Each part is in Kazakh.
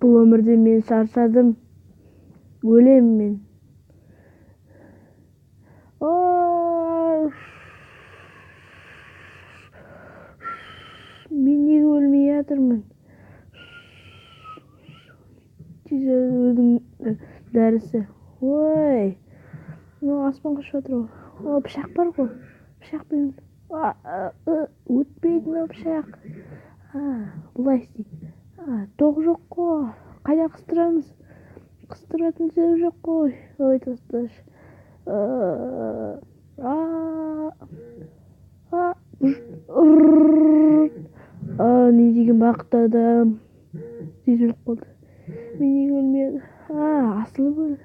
Бұл өмірде мен шаршадым. Өлем мен. Мен неге өлмей жатырмын? Өзің дәрісі. Ой. Аспанға ұшып жатыр ғой. Пышақ бар ғой. Пышақпен өтпейді мына пышақ. Бұлай істейді. Тоқ жоқ қой. Қайда қыстырамыз? Қыстыратын жер жоқ қой. Ой, достар. Не деген бақытты адам. Сезіліп қалды. Мен неге өлмеді? Асылып өл.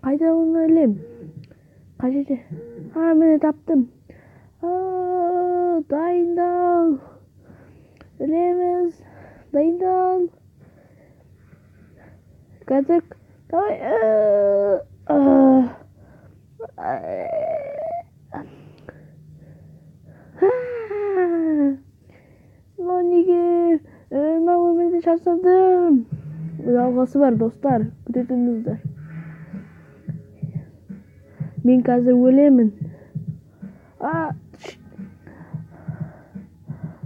Қайда оны ілем? Қай жерде? Міне таптым. Дайындал. Ілеміз. Дайындал. Қазір. Давай. Неге? Өмірде шаршадым. Жалғасы бар, достар. Күтетіңіздер. Мен қазір өлемін.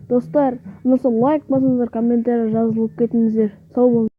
Достар, лайк басыңыздар, комментарий жазылып кетіңіздер. Сау болыңыздар.